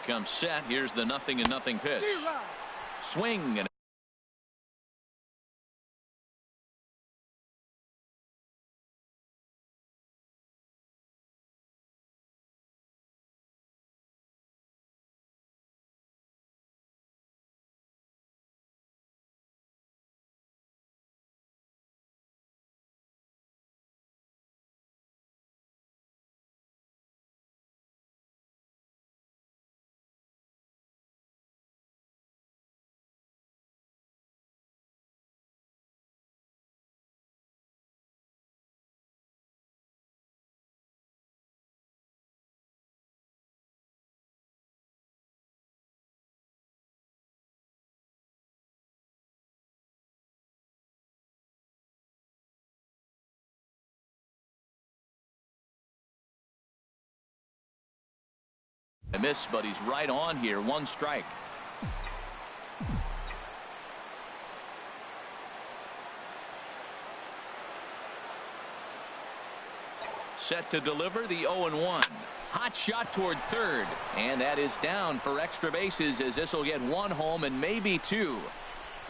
He comes set. Here's the 0-0 pitch. Swing and a miss, but he's right on here. 1 strike. Set to deliver the 0-1. Hot shot toward third, and that is down for extra bases, as this will get 1 home and maybe 2.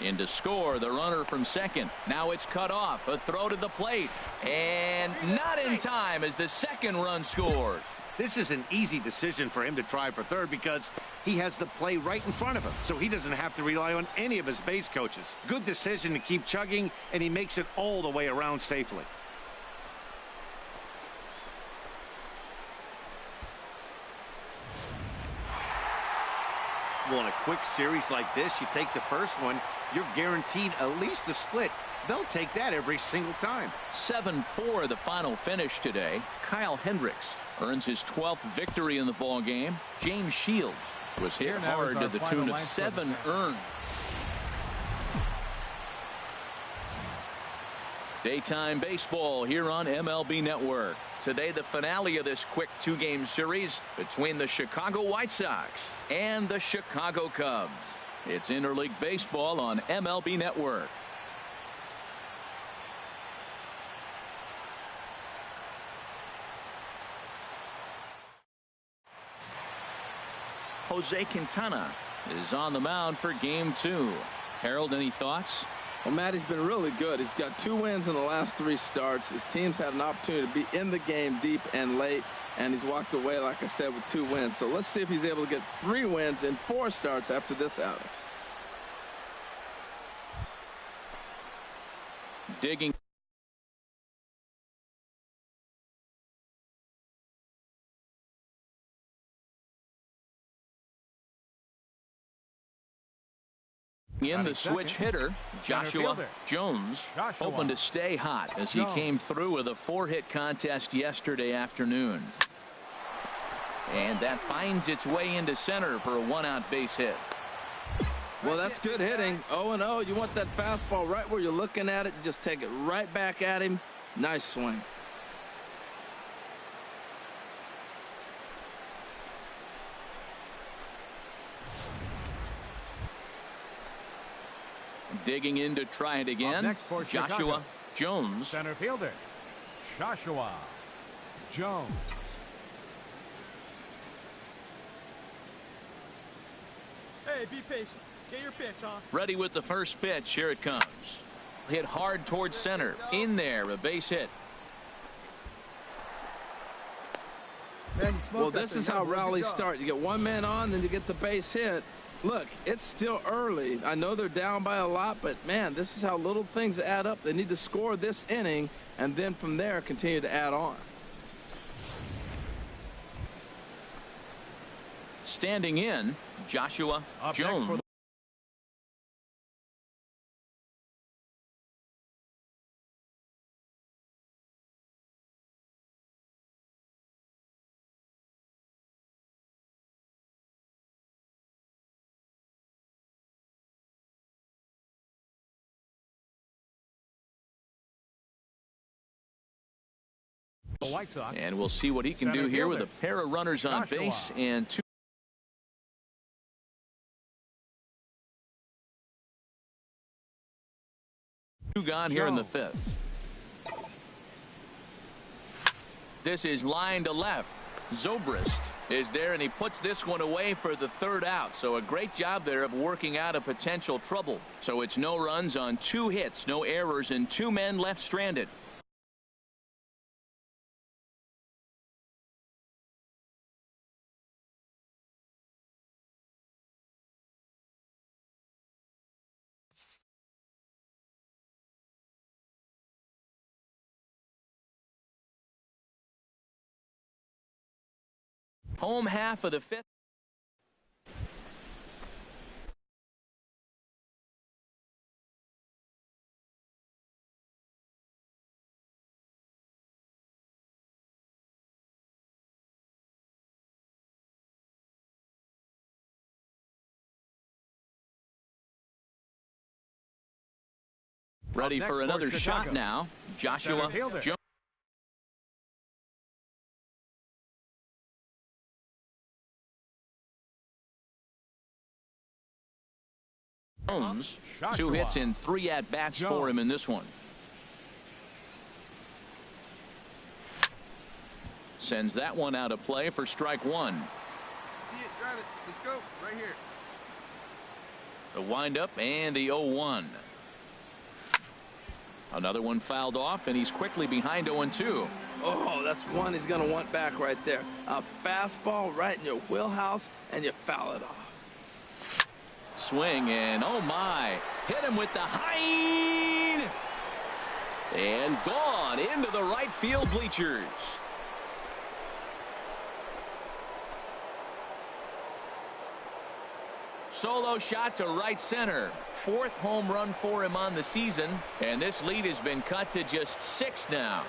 In to score the runner from second. Now it's cut off. A throw to the plate, and not in time as the second run scores. This is an easy decision for him to try for third because he has the play right in front of him, so he doesn't have to rely on any of his base coaches. Good decision to keep chugging, and he makes it all the way around safely. Well, in a quick series like this, you take the first one, you're guaranteed at least a split. They'll take that every single time. 7-4 the final finish today. Kyle Hendricks earns his 12th victory in the ball game. James Shields was hit hard to the tune of 7 earned. Daytime baseball here on MLB Network. Today, the finale of this quick 2-game series between the Chicago White Sox and the Chicago Cubs. It's interleague baseball on MLB Network. Jose Quintana is on the mound for game 2. Harold, any thoughts? Well, Matt, he's been really good. He's got 2 wins in the last 3 starts. His team's had an opportunity to be in the game deep and late, and he's walked away, like I said, with 2 wins. So let's see if he's able to get 3 wins in 4 starts after this outing. Digging. In the switch hitter, Joshua Jones, hoping to stay hot as he came through with a 4-hit contest yesterday afternoon. And that finds its way into center for a 1-out base hit. Well, that's good hitting. 0-0. You want that fastball right where you're looking at it. Just take it right back at him. Nice swing. Digging in to try it again, Joshua Jones. Center fielder, Joshua Jones. Hey, be patient. Get your pitch, huh? Ready with the first pitch. Here it comes. Hit hard towards center. In there, a base hit. Well, this is how rallies start. You get 1 man on, then you get the base hit. Look, it's still early. I know they're down by a lot, but, man, this is how little things add up. They need to score this inning, and then from there continue to add on. Standing in, Joshua Jones. The White Sox. And we'll see what he can do here with a pair of runners on base and 2 gone here in the 5th. This is line to left. Zobrist is there, and he puts this one away for the third out. So a great job there of working out a potential trouble. So it's no runs on 2 hits, no errors, and 2 men left stranded. Home half of the 5th. Ready for another shot now. Joshua Jones. 2 hits in 3 at-bats for him in this one. Sends that one out of play for strike 1. See it, drive it. Let's go. Right here. The windup and the 0-1. Another one fouled off, and he's quickly behind 0-2. Oh, that's one he's going to want back right there. A fastball right in your wheelhouse, and you foul it off. Swing, and oh my, hit him with the high, and gone into the right field bleachers. Solo shot to right center. 4th home run for him on the season, and this lead has been cut to just 6 now.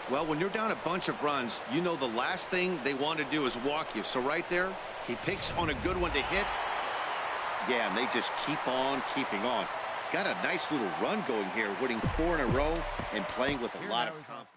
Well, when you're down a bunch of runs, you know the last thing they want to do is walk you. So right there, he picks on a good one to hit. Yeah, and they just keep on keeping on. Got a nice little run going here, winning 4 in a row and playing with a lot of confidence.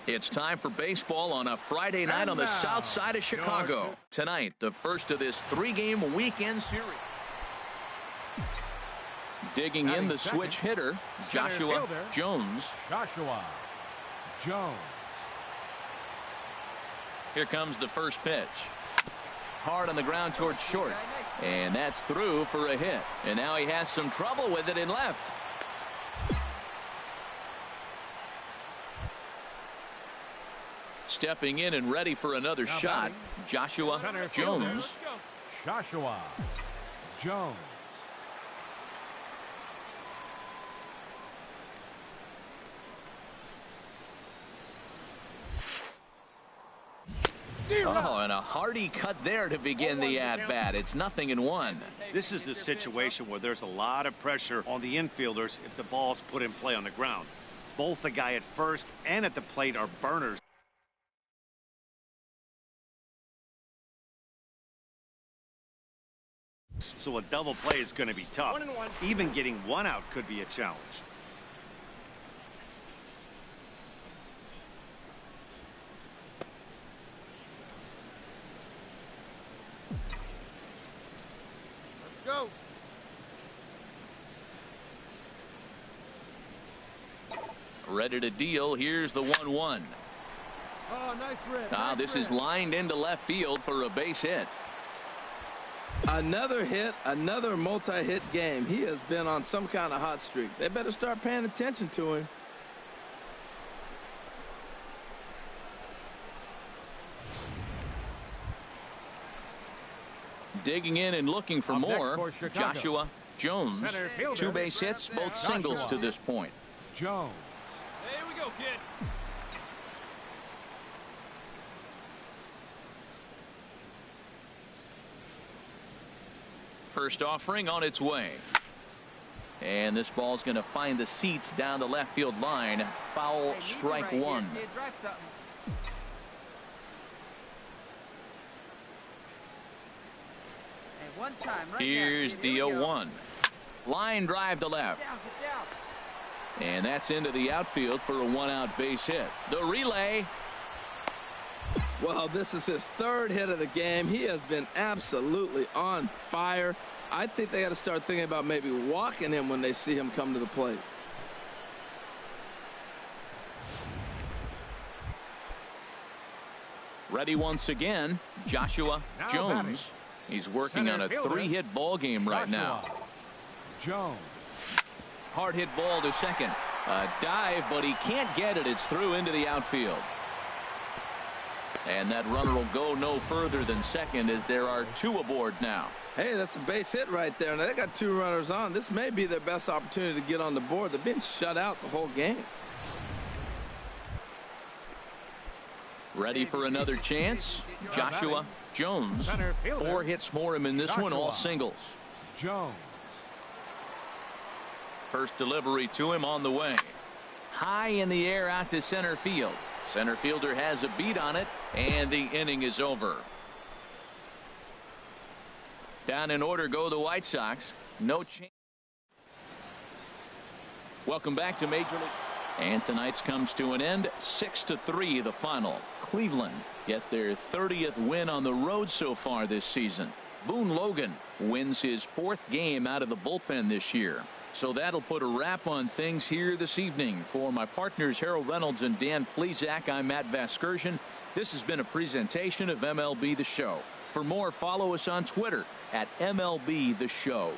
It's time for baseball on a Friday night on the south side of Chicago. Tonight, the first of this 3-game weekend series. Digging in the switch hitter, Joshua Jones. Here comes the first pitch. Hard on the ground towards short. And that's through for a hit. And now he has some trouble with it in left. Stepping in and ready for another shot, Joshua Jones. Joshua Jones. Oh, and a hearty cut there to begin the at-bat. It's 0-1. This is the situation where there's a lot of pressure on the infielders if the ball's put in play on the ground. Both the guy at first and at the plate are burners. So a double play is going to be tough. 1-1. Even getting 1 out could be a challenge. Ready to deal. Here's the 1-1. Oh, nice rip. Now this is lined into left field for a base hit. Another hit, another multi-hit game. He has been on some kind of hot streak. They better start paying attention to him. Digging in and looking for Up more. next for Chicago. Joshua Jones. Center fielder. 2 base hits, both singles to this point. Jones. Here we go, kid. First offering on its way. And this ball's going to find the seats down the left field line. Foul, strike one. Here's the 0-1. Line drive to left. And that's into the outfield for a 1-out base hit. The relay. Well, this is his 3rd hit of the game. He has been absolutely on fire. I think they got to start thinking about maybe walking him when they see him come to the plate. Ready once again, Joshua Jones. He's working on a 3-hit ball game right now. Jones. Hard hit ball to second. A dive, but he can't get it. It's through into the outfield. And that runner will go no further than second as there are 2 aboard now. Hey, that's a base hit right there. Now they got 2 runners on. This may be their best opportunity to get on the board. They've been shut out the whole game. Ready for another chance. Joshua Jones. 4 hits for him in this one, all singles. Jones. First delivery to him on the way. High in the air out to center field. Center fielder has a beat on it, and the inning is over. Down in order go the White Sox. No chance. Welcome back to Major League. And tonight's comes to an end. 6-3 the final. Cleveland get their 30th win on the road so far this season. Boone Logan wins his 4th game out of the bullpen this year. So that'll put a wrap on things here this evening. For my partners Harold Reynolds and Dan Plesac, I'm Matt Vasgersian. This has been a presentation of MLB The Show. For more, follow us on Twitter at MLB The Show.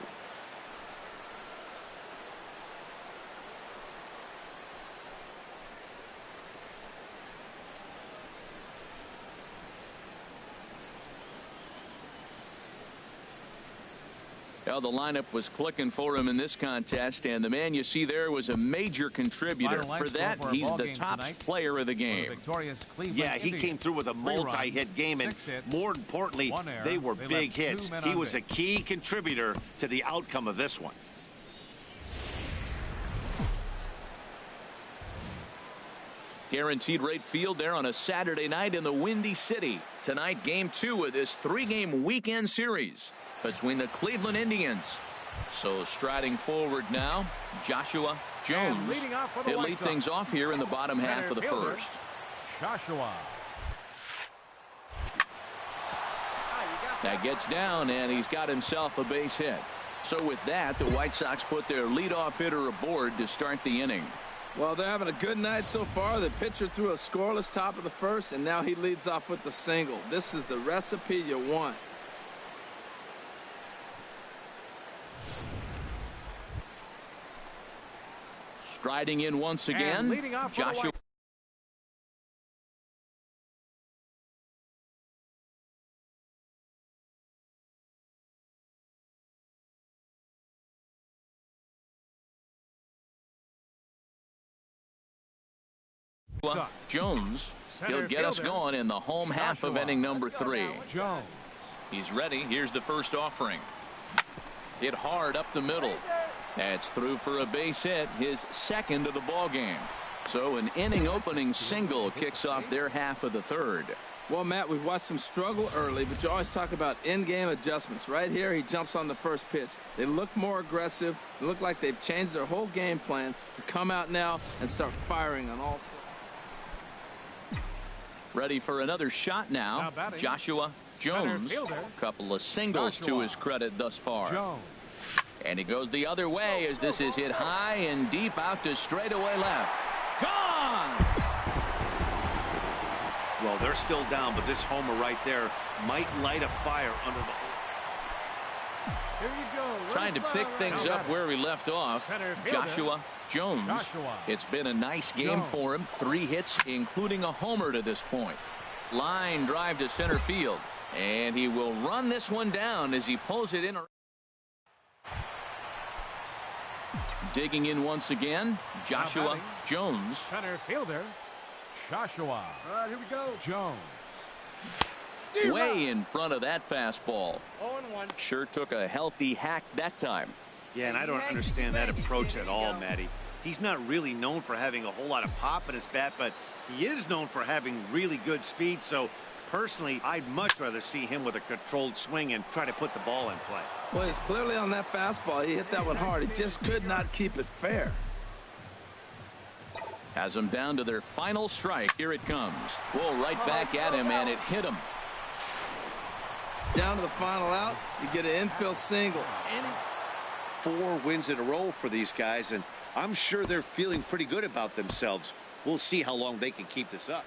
Well, the lineup was clicking for him in this contest, and the man you see there was a major contributor. For that, he's the top player of the game. Yeah, he came through with a multi-hit game, and more importantly, they were big hits. He was a key contributor to the outcome of this one. Guaranteed Rate Field there on a Saturday night in the Windy City. Tonight, game 2 of this 3-game weekend series between the Cleveland Indians. So striding forward now, Joshua Jones. He'll lead things off here in the bottom half of the first. Joshua. That gets down, and he's got himself a base hit. So with that, the White Sox put their leadoff hitter aboard to start the inning. Well, they're having a good night so far. The pitcher threw a scoreless top of the first, and now he leads off with the single. This is the recipe you want. Striding in once again, Joshua. Jones. He'll get us going in the home half of inning number 3. Jones. He's ready. Here's the first offering. Hit hard up the middle. That's through for a base hit, his 2nd of the ball game. So an inning opening single kicks off their half of the 3rd. Well, Matt, we've watched him struggle early, but you always talk about in-game adjustments. Right here, he jumps on the first pitch. They look more aggressive. They look like they've changed their whole game plan to come out now and start firing on all sides. Ready for another shot now, Joshua Jones. A couple of singles to his credit thus far. Jones. And he goes the other way as this is hit high and deep out to straightaway left. Gone! Well, they're still down, but this homer right there might light a fire under the hole. Here you go. Trying to pick things up where we left off. Center fielder, Joshua Jones. Joshua. It's been a nice game Jones. for him. 3 hits, including a homer to this point. Line drive to center field. And he will run this one down as he pulls it in. Digging in once again, Joshua Jones. Center fielder, Joshua. All right, here we go. Jones. Way in front of that fastball. 0-1. Sure took a healthy hack that time. Yeah, and I don't understand that approach at all, Matty. He's not really known for having a whole lot of pop in his bat, but he is known for having really good speed. So personally, I'd much rather see him with a controlled swing and try to put the ball in play. Well, it's clearly on that fastball. He hit that one hard. He just could not keep it fair. Has them down to their final strike. Here it comes. Whoa, right back at him, and it hit him. Down to the final out, you get an infield single. 4 wins in a row for these guys, and I'm sure they're feeling pretty good about themselves. We'll see how long they can keep this up.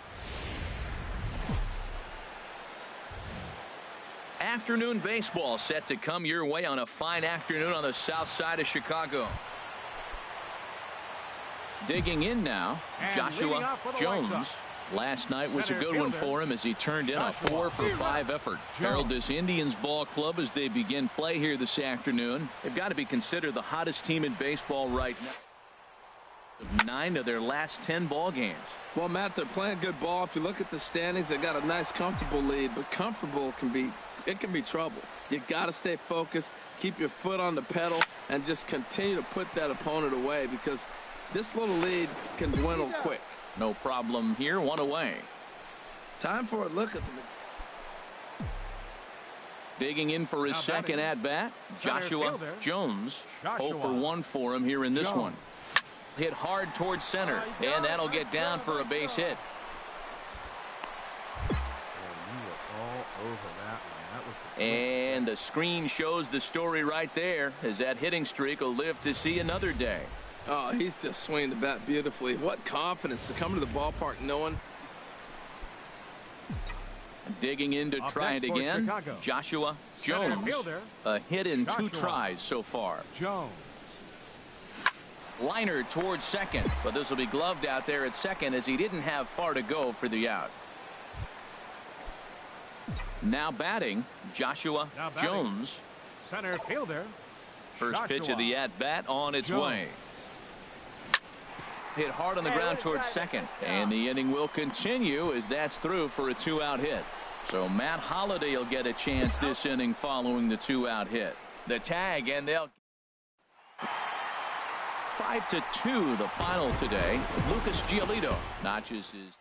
Afternoon baseball set to come your way on a fine afternoon on the south side of Chicago. Digging in now, And Joshua Jones. Last night was a good one for him as he turned in a 4-for-5 effort. Herald this Indians ball club as they begin play here this afternoon. They've got to be considered the hottest team in baseball right now. 9 of their last 10 ball games. Well, Matt, they're playing good ball. If you look at the standings, they got a nice, comfortable lead, but comfortable can be trouble. You got to stay focused, keep your foot on the pedal, and just continue to put that opponent away because this little lead can dwindle quick. No problem here. 1 away. Time for a look at the. Digging in for his second at bat, Joshua Jones. 0 for 1 for him here in this one. Hit hard towards center, and that'll get down for a base hit. And the screen shows the story right there as that hitting streak will live to see another day. Oh, he's just swinging the bat beautifully. What confidence to come to the ballpark knowing. Digging in to try it again, Joshua Jones. A hit in 2 tries so far. Jones. Liner towards second, but this will be gloved out there at second as he didn't have far to go for the out. Now batting, Joshua Jones. Center fielder. First pitch of the at-bat on its way. Hit hard on the ground towards second, and the inning will continue as that's through for a 2-out hit. So Matt Holliday will get a chance this inning following the 2-out hit. The tag, and they'll 5-2 the final today. Lucas Giolito notches his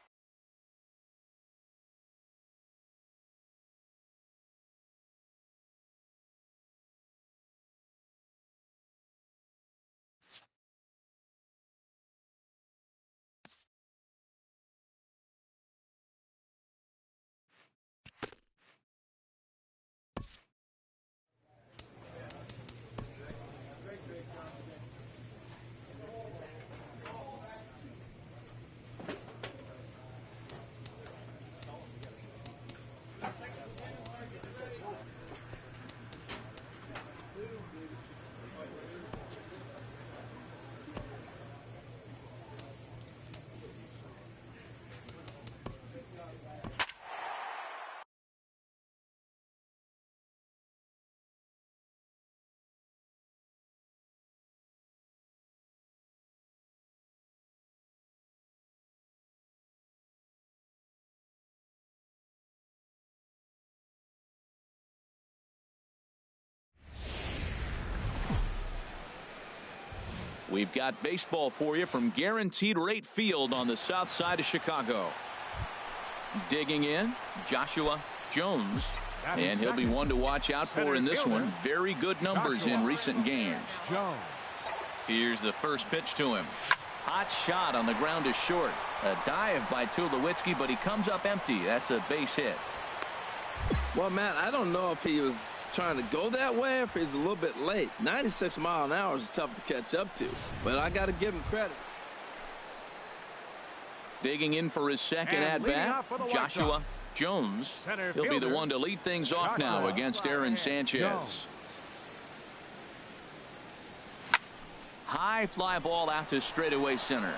We've got baseball for you from Guaranteed Rate Field on the south side of Chicago. Digging in, Joshua Jones. And he'll be one to watch out for in this one. Very good numbers in recent games. Jones. Here's the first pitch to him. Hot shot on the ground is short. A dive by Tulowitzki, but he comes up empty. That's a base hit. Well, Matt, I don't know if he was trying to go that way or if he's a little bit late. 96 miles an hour is tough to catch up to, but I got to give him credit. Digging in for his second And leading at-bat, off for the White Joshua Sox, Jones. center He'll be the fielder, one to lead things off now Joshua against Aaron Sanchez. Jones. High fly ball out to straightaway center.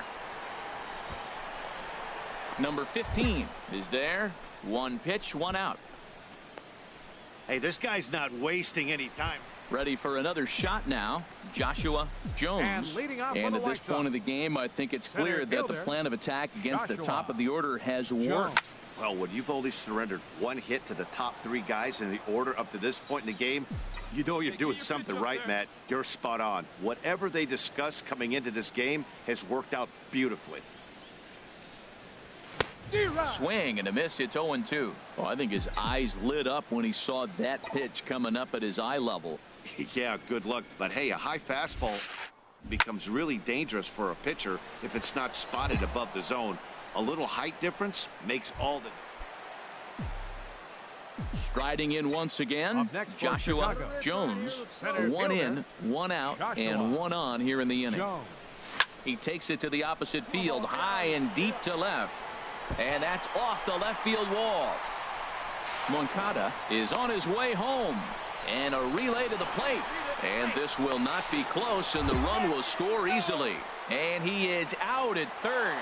Number 15 is there. One pitch, one out. Hey, this guy's not wasting any time. Ready for another shot now, Joshua Jones. And leading off for And the at this White point Sox, of the game, I think it's center clear that the fielder, plan of attack against the Joshua top of the order has Jones. worked. Well, when you've only surrendered one hit to the top three guys in the order up to this point in the game, you know you're doing something right, Matt. You're spot on. Whatever they discussed coming into this game has worked out beautifully. Swing and a miss. It's 0-2. Oh, I think his eyes lit up when he saw that pitch coming up at his eye level. Yeah, good luck. But hey, a high fastball becomes really dangerous for a pitcher if it's not spotted above the zone. A little height difference makes all the... Striding in once again, Up next for Joshua Chicago, Jones. center One fielder, in, one out, Joshua and one on here in the inning. Jones. He takes it to the opposite field, high and deep to left. And that's off the left field wall. Moncada is on his way home. And a relay to the plate. And this will not be close, and the run will score easily. And he is out at third.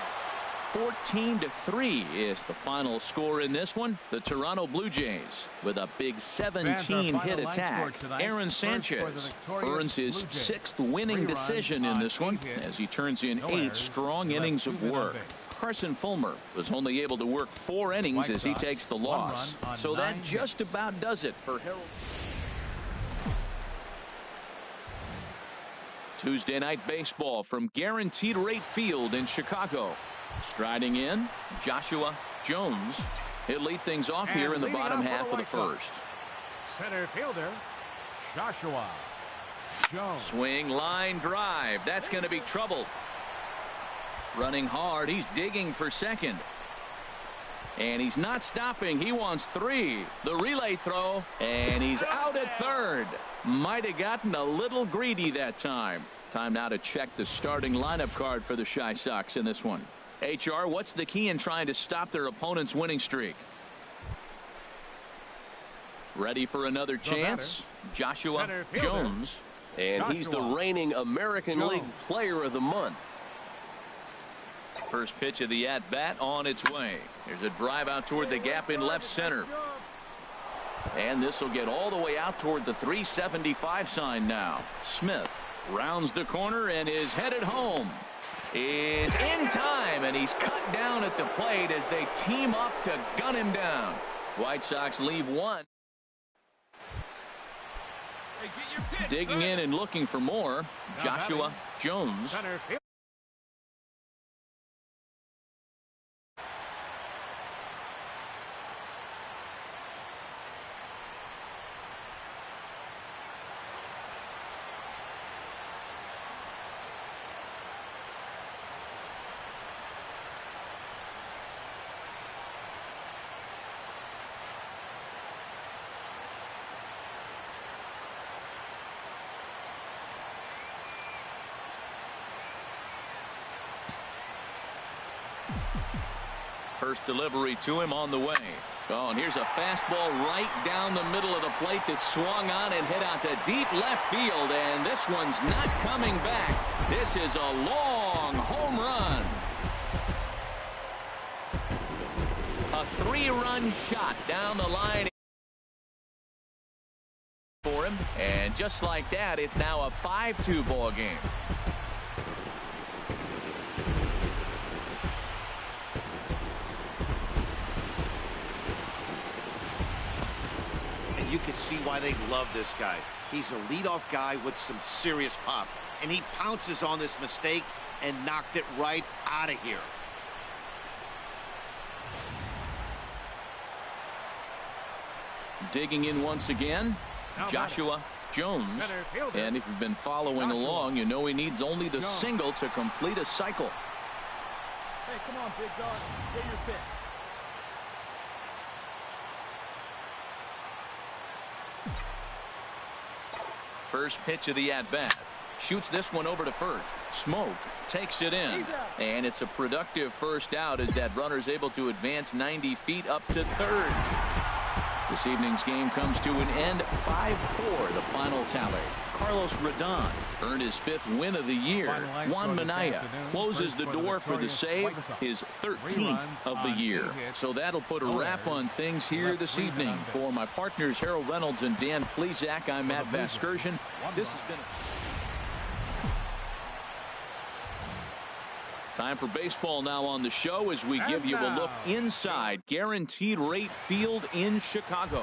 14-3 is the final score in this one. The Toronto Blue Jays with a big 17-hit attack. Aaron Sanchez earns his 6th winning decision in this one as he turns in 8 strong innings of work. Carson Fulmer was only able to work 4 innings as he takes the loss. So that just about does it for Harold. Tuesday night baseball from Guaranteed Rate Field in Chicago. Striding in, Joshua Jones. He'll lead things off And here in the leading bottom off for half the of the White Sox, first. center fielder, Joshua Jones. Swing, line drive. That's going to be trouble. Running hard. He's digging for second. And he's not stopping. He wants 3. The relay throw. And he's out at third. Might have gotten a little greedy that time. Time now to check the starting lineup card for the Chi Sox in this one. HR, what's the key in trying to stop their opponent's winning streak? Ready for another chance? Joshua Jones. And he's the reigning American League Player of the Month. First pitch of the at-bat on its way. There's a drive out toward the gap in left center. And this will get all the way out toward the 375 sign now. Smith rounds the corner and is headed home. Is in time, and he's cut down at the plate as they team up to gun him down. White Sox leave one. Hey, get your pitch, Digging in and looking for more, Joshua Jones. Center field. First delivery to him on the way. Oh, and here's a fastball right down the middle of the plate that swung on and hit out to deep left field. And this one's not coming back. This is a long home run. A 3-run shot down the line for him. And just like that, it's now a 5-2 ball game. You can see why they love this guy. He's a leadoff guy with some serious pop, and he pounces on this mistake and knocked it right out of here. Digging in once again, Joshua Jones. And if you've been following along, you know he needs only the single to complete a cycle. Hey, come on, big dog. Get your pitch. First pitch of the at-bat. Shoots this one over to first. Smoke takes it in. And it's a productive first out as that runner's able to advance 90 feet up to third. This evening's game comes to an end 5-4 the final tally. Carlos Rodon earned his 5th win of the year. Juan Minaya closes the door for the save, his 13th of the year. So that'll put a wrap on things here this evening. For my partners Harold Reynolds and Dan Plesac, I'm Matt Vasgersian. This has been time for baseball now on the show as we give you a look inside Guaranteed Rate Field in Chicago.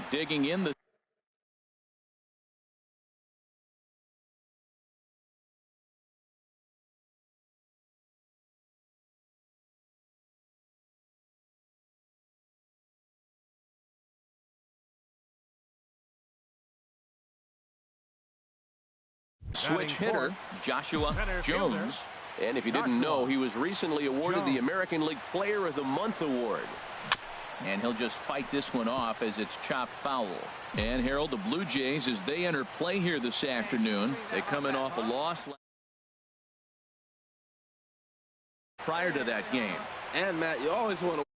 Digging in the switch hitter, Joshua Jones. And if you didn't know, he was recently awarded the American League Player of the Month award. And he'll just fight this one off as it's chopped foul. And Harold, the Blue Jays, as they enter play here this afternoon, they come in off a loss prior to that game. And Matt, you always want to